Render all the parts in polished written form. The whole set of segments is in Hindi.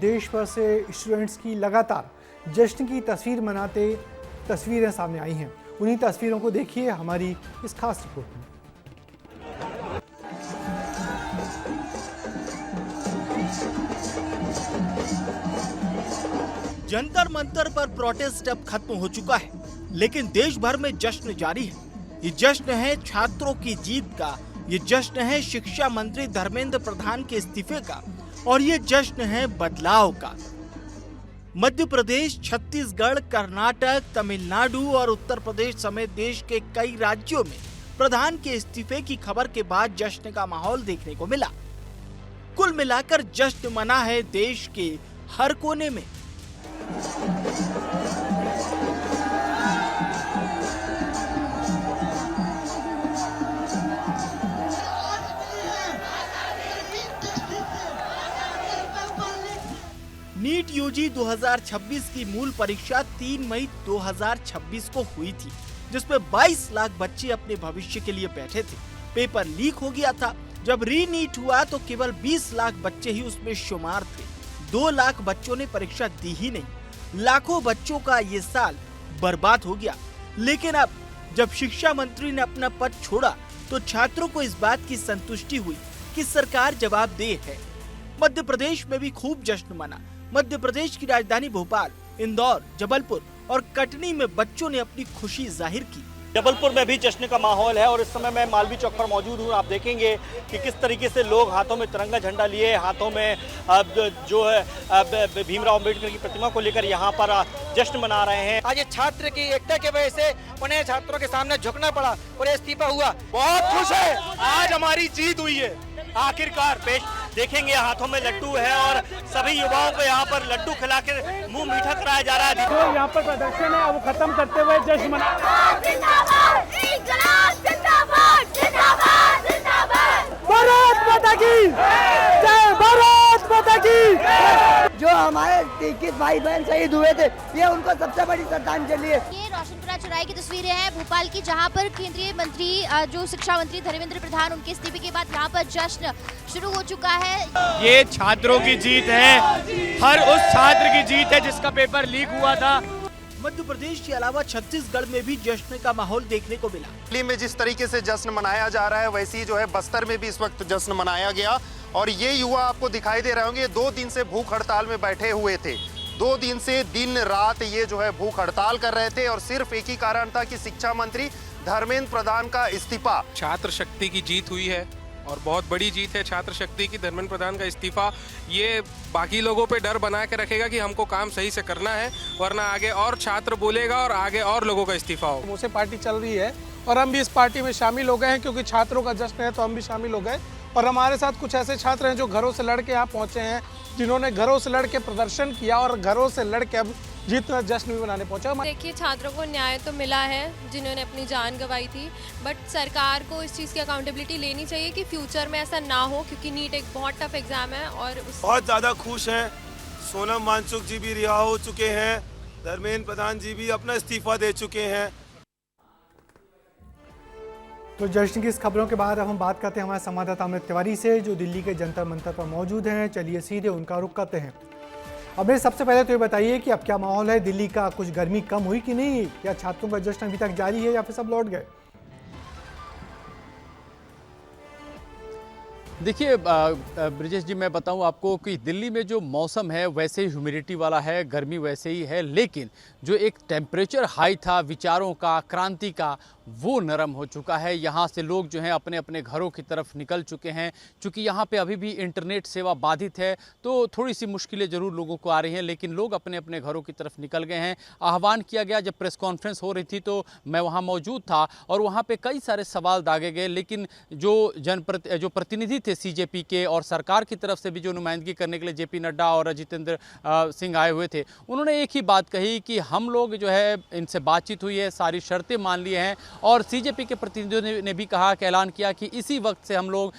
देश भर से स्टूडेंट्स की लगातार जश्न की तस्वीर मनाते तस्वीरें सामने आई हैं। उन्हीं तस्वीरों को देखिए हमारी इस खास रिपोर्ट में। जंतर मंतर पर प्रोटेस्ट अब खत्म हो चुका है, लेकिन देश भर में जश्न जारी है। ये जश्न है छात्रों की जीत का, ये जश्न है शिक्षा मंत्री धर्मेंद्र प्रधान के इस्तीफे का, और ये जश्न है बदलाव का। मध्य प्रदेश, छत्तीसगढ़, कर्नाटक, तमिलनाडु और उत्तर प्रदेश समेत देश के कई राज्यों में प्रधान के इस्तीफे की खबर के बाद जश्न का माहौल देखने को मिला। कुल मिलाकर जश्न मना है देश के हर कोने में। नीट यूजी 2026 की मूल परीक्षा 3 मई 2026 को हुई थी, जिसमें 22 लाख बच्चे अपने भविष्य के लिए बैठे थे। पेपर लीक हो गया था। जब री नीट हुआ तो केवल 20 लाख बच्चे ही उसमें शुमार थे। 2 लाख बच्चों ने परीक्षा दी ही नहीं। लाखों बच्चों का ये साल बर्बाद हो गया। लेकिन अब जब शिक्षा मंत्री ने अपना पद छोड़ा तो छात्रों को इस बात की संतुष्टि हुई कि सरकार जवाबदेह है। मध्य प्रदेश में भी खूब जश्न मना। मध्य प्रदेश की राजधानी भोपाल, इंदौर, जबलपुर और कटनी में बच्चों ने अपनी खुशी जाहिर की। जबलपुर में भी जश्न का माहौल है और इस समय मैं मालवीय चौक पर मौजूद हूँ। आप देखेंगे कि किस तरीके से लोग हाथों में तिरंगा झंडा लिए, हाथों में जो है भीमराव अंबेडकर की प्रतिमा को लेकर यहाँ पर जश्न मना रहे हैं। आज ये छात्र की एकता की वजह से उन्हें छात्रों के सामने झुकना पड़ा और ये इस्तीफा हुआ। बहुत खुश है, आज हमारी जीत हुई है। आखिरकार पेश देखेंगे हाथों में लड्डू है और सभी युवाओं को यहाँ पर लड्डू खिलाकर मुंह मीठा कराया जा रहा है। जो यहाँ पर प्रदर्शन है वो खत्म करते हुए जश्न मना। भारत माता की जय, भारत माता की। जो हमारे 21 भाई बहन शहीद हुए थे, ये उनको सबसे बड़ी श्रद्धांजलि है। ये रोशनपुरा चौराहे की तस्वीरें हैं भोपाल की, जहां पर केंद्रीय मंत्री जो शिक्षा मंत्री धर्मेंद्र प्रधान, उनके इस्तीफे के बाद यहां पर जश्न शुरू हो चुका है। ये छात्रों की जीत है, हर उस छात्र की जीत है जिसका पेपर लीक हुआ था। मध्य प्रदेश के अलावा छत्तीसगढ़ में भी जश्न का माहौल देखने को मिला। दिल्ली में जिस तरीके से जश्न मनाया जा रहा है, वैसे ही जो है बस्तर में भी इस वक्त जश्न मनाया गया। और ये युवा आपको दिखाई दे रहे होंगे, 2 दिन से भूख हड़ताल में बैठे हुए थे। 2 दिन से दिन रात ये जो है भूख हड़ताल कर रहे थे और सिर्फ एक ही कारण था कि शिक्षा मंत्री धर्मेंद्र प्रधान का इस्तीफा। छात्र शक्ति की जीत हुई है और बहुत बड़ी जीत है छात्र शक्ति की। धर्मेंद्र प्रधान का इस्तीफा ये बाकी लोगों पे डर बना के रखेगा कि हमको काम सही से करना है, वरना आगे और छात्र बोलेगा और आगे और लोगों का इस्तीफा हो। मुझसे पार्टी चल रही है और हम भी इस पार्टी में शामिल हो गए हैं, क्योंकि छात्रों का जश्न है तो हम भी शामिल हो गए। और हमारे साथ कुछ ऐसे छात्र हैं जो घरों से लड़ के यहाँ पहुँचे हैं, जिन्होंने घरों से लड़ के प्रदर्शन किया और घरों से लड़ के अब जीतना जश्न भी मनाने पहुंचा। देखिए, छात्रों को न्याय तो मिला है जिन्होंने अपनी जान गंवाई थी, बट सरकार को इस चीज़ की अकाउंटेबिलिटी लेनी चाहिए कि फ्यूचर में ऐसा ना हो, क्योंकि नीट एक बहुत टफ एग्जाम है। और बहुत ज़्यादा खुश हैं। सोनम वांगचुक जी भी रिहा हो चुके हैं, धर्मेंद्र प्रधान जी भी अपना इस्तीफा दे चुके हैं। तो जश्न की इस खबरों के बाद अब हम बात करते हैं हमारे संवाददाता अमृत तिवारी से, जो दिल्ली के जंतर मंतर पर मौजूद हैं। चलिए सीधे उनका रुख करते हैं। अब सबसे पहले तो ये बताइए कि अब क्या माहौल है दिल्ली का? कुछ गर्मी कम हुई कि नहीं, या छात्रों का जश्न अभी तक जारी है या फिर सब लौट गए? देखिए ब्रिजेश जी, मैं बताऊं आपको कि दिल्ली में जो मौसम है वैसे ही ह्यूमिडिटी वाला है, गर्मी वैसे ही है, लेकिन जो एक टेम्परेचर हाई था विचारों का, क्रांति का, वो नरम हो चुका है। यहाँ से लोग जो हैं अपने अपने घरों की तरफ निकल चुके हैं। चूँकि यहाँ पे अभी भी इंटरनेट सेवा बाधित है तो थोड़ी सी मुश्किलें ज़रूर लोगों को आ रही हैं, लेकिन लोग अपने अपने घरों की तरफ निकल गए हैं। आह्वान किया गया, जब प्रेस कॉन्फ्रेंस हो रही थी तो मैं वहाँ मौजूद था और वहाँ पे कई सारे सवाल दागे गए, लेकिन जो प्रतिनिधि थे सीजेपी के और सरकार की तरफ से भी जो नुमाइंदगी करने के लिए जेपी नड्डा और जितेंद्र सिंह आए हुए थे, उन्होंने एक ही बात कही कि हम लोग जो है इनसे बातचीत हुई है, सारी शर्तें मान ली हैं और सीजेपी के प्रतिनिधियों ने भी कहा कि ऐलान किया कि इसी वक्त से हम लोग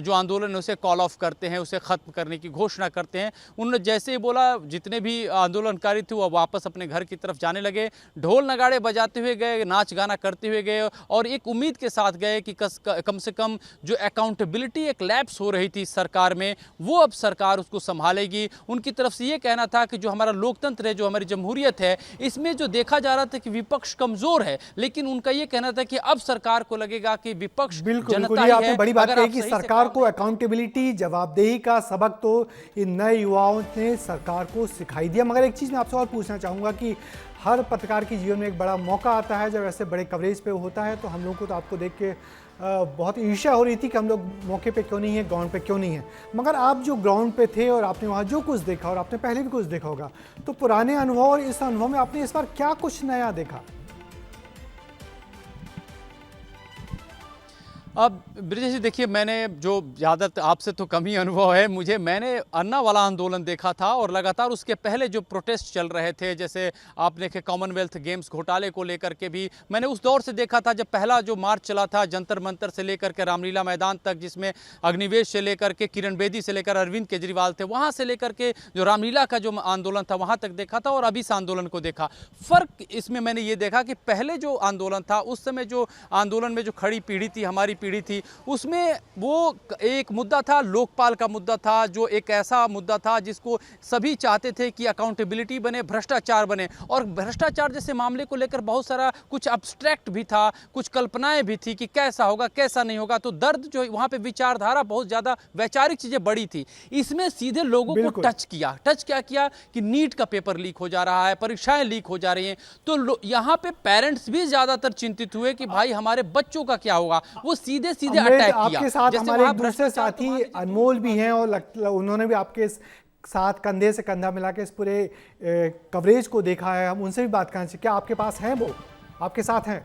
जो आंदोलन है उसे कॉल ऑफ करते हैं, उसे ख़त्म करने की घोषणा करते हैं। उन्होंने जैसे ही बोला जितने भी आंदोलनकारी थे वो वापस अपने घर की तरफ जाने लगे, ढोल नगाड़े बजाते हुए गए, नाच गाना करते हुए गए और एक उम्मीद के साथ गए कि कम से कम जो अकाउंटेबिलिटी एक लैप्स हो रही थी सरकार में वो अब सरकार उसको संभालेगी। उनकी तरफ से ये कहना था कि जो हमारा लोकतंत्र है, जो हमारी जमहूरियत है, इसमें जो देखा जा रहा था कि विपक्ष कमजोर है, लेकिन उनका ये कहना था कि अब सरकार को लगेगा कि विपक्ष जनता ही आपने है। बड़ी बात अगर कही आप कि सही सरकार को अकाउंटेबिलिटी, जवाबदेही का सबक तो इन नए युवाओं ने सरकार को सिखाई दिया। मगर एक चीज़ मैं आपसे और पूछना चाहूँगा कि हर पत्रकार के जीवन में एक बड़ा मौका आता है जब ऐसे बड़े कवरेज पे होता है, तो हम लोगों को तो आपको देख के बहुत ईर्ष्या हो रही थी कि हम लोग मौके पे क्यों नहीं है, ग्राउंड पे क्यों नहीं है। मगर आप जो ग्राउंड पे थे और आपने वहाँ जो कुछ देखा और आपने पहले भी कुछ देखा होगा, तो पुराने अनुभव और इस अनुभव में आपने इस बार क्या कुछ नया देखा? अब ब्रिजेश जी देखिए, मैंने जो ज़्यादा आपसे तो कम ही अनुभव है मैंने अन्ना वाला आंदोलन देखा था और लगातार उसके पहले जो प्रोटेस्ट चल रहे थे, जैसे आप देखे कॉमनवेल्थ गेम्स घोटाले को लेकर के भी मैंने उस दौर से देखा था, जब पहला जो मार्च चला था जंतर मंतर से लेकर के रामलीला मैदान तक, जिसमें अग्निवेश से लेकर के किरण बेदी से लेकर अरविंद केजरीवाल थे, वहाँ से लेकर के जो रामलीला का जो आंदोलन था वहाँ तक देखा था और अभी इस आंदोलन को देखा। फ़र्क इसमें मैंने ये देखा कि पहले जो आंदोलन था उस समय जो आंदोलन में जो खड़ी पीढ़ी थी, हमारी पीढ़ी थी, उसमें वो एक मुद्दा था, लोकपाल का मुद्दा था, जो एक ऐसा मुद्दा था जिसको सभी चाहते थे कि अकाउंटेबिलिटी बने, भ्रष्टाचार बने। और भ्रष्टाचार जैसे मामले को लेकर बहुत सारा कुछ अब्स्ट्रैक्ट भी था, कुछ कल्पनाएं भी थी कि कैसा होगा कैसा नहीं होगा। तो दर्द जो वहाँ पे विचारधारा बहुत ज़्यादा वैचारिक चीज़ें बड़ी थी। इसमें सीधे लोगों को टच क्या किया कि नीट का पेपर लीक हो जा रहा है, परीक्षाएं लीक हो जा रही हैं। तो यहाँ पे पेरेंट्स भी ज़्यादातर चिंतित हुए कि भाई हमारे बच्चों का क्या होगा। वो सीधे अटैक किया। आपके साथ हमारे एक दूसरे साथी अनमोल भी हैं और उन्होंने भी आपके साथ कंधे से कंधा मिला के इस पूरे कवरेज को देखा है। हम उनसे भी बात करना चाहिए, क्या आपके पास हैं, वो आपके साथ हैं?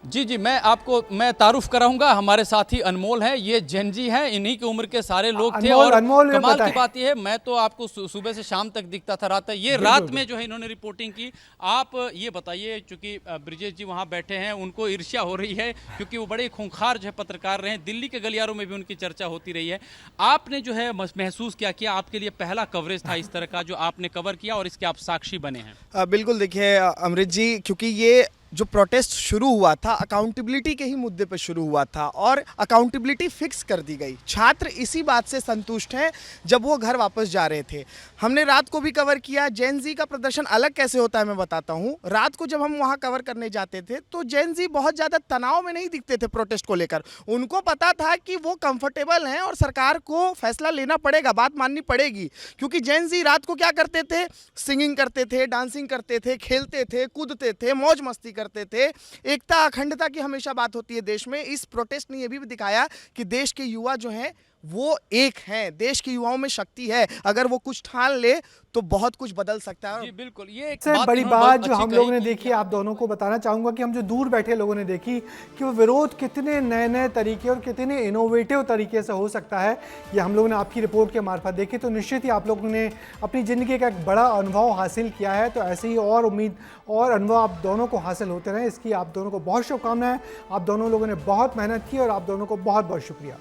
जी, मैं तारुफ कराऊंगा, हमारे साथी अनमोल हैं, ये जेनजी हैं, इन्हीं की उम्र के सारे लोग थे। और कमाल की बात ये है, मैं तो आपको सुबह से शाम तक दिखता था, रात में जो है इन्होंने रिपोर्टिंग की। आप ये बताइए, चूंकि ब्रिजेश जी वहाँ बैठे हैं, उनको ईर्ष्या हो रही है क्योंकि वो बड़े खूंखार जो है पत्रकार रहे हैं, दिल्ली के गलियारों में भी उनकी चर्चा होती रही है। आपने जो है महसूस क्या किया? आपके लिए पहला कवरेज था इस तरह का जो आपने कवर किया और इसके आप साक्षी बने हैं। बिल्कुल, देखिए अमृत जी, क्योंकि ये जो प्रोटेस्ट शुरू हुआ था अकाउंटेबिलिटी के ही मुद्दे पर शुरू हुआ था और अकाउंटेबिलिटी फिक्स कर दी गई। छात्र इसी बात से संतुष्ट हैं जब वो घर वापस जा रहे थे। हमने रात को भी कवर किया। जेन जी का प्रदर्शन अलग कैसे होता है मैं बताता हूँ। रात को जब हम वहाँ कवर करने जाते थे तो जेन जी बहुत ज़्यादा तनाव में नहीं दिखते थे प्रोटेस्ट को लेकर। उनको पता था कि वो कंफर्टेबल हैं और सरकार को फैसला लेना पड़ेगा, बात माननी पड़ेगी। क्योंकि जेन जी रात को क्या करते थे? सिंगिंग करते थे, डांसिंग करते थे, खेलते थे, कूदते थे, मौज मस्ती करते थे। एकता अखंडता की हमेशा बात होती है देश में। इस प्रोटेस्ट ने यह भी दिखाया कि देश के युवा जो हैं वो एक हैं, देश के युवाओं में शक्ति है। अगर वो कुछ ठान ले तो बहुत कुछ बदल सकता है। जी बिल्कुल, ये एक बड़ी बात जो हम लोगों ने देखी, आप दोनों को बताना चाहूंगा कि हम जो दूर बैठे लोगों ने देखी कि वो विरोध कितने नए नए तरीके और कितने इनोवेटिव तरीके से हो सकता है, ये हम लोगों ने आपकी रिपोर्ट के मार्फत देखी। तो निश्चित ही आप लोगों ने अपनी ज़िंदगी का एक बड़ा अनुभव हासिल किया है। तो ऐसे ही और उम्मीद और अनुभव आप दोनों को हासिल होते रहे, इसकी आप दोनों को बहुत शुभकामनाएं। आप दोनों लोगों ने बहुत मेहनत की और आप दोनों को बहुत बहुत शुक्रिया।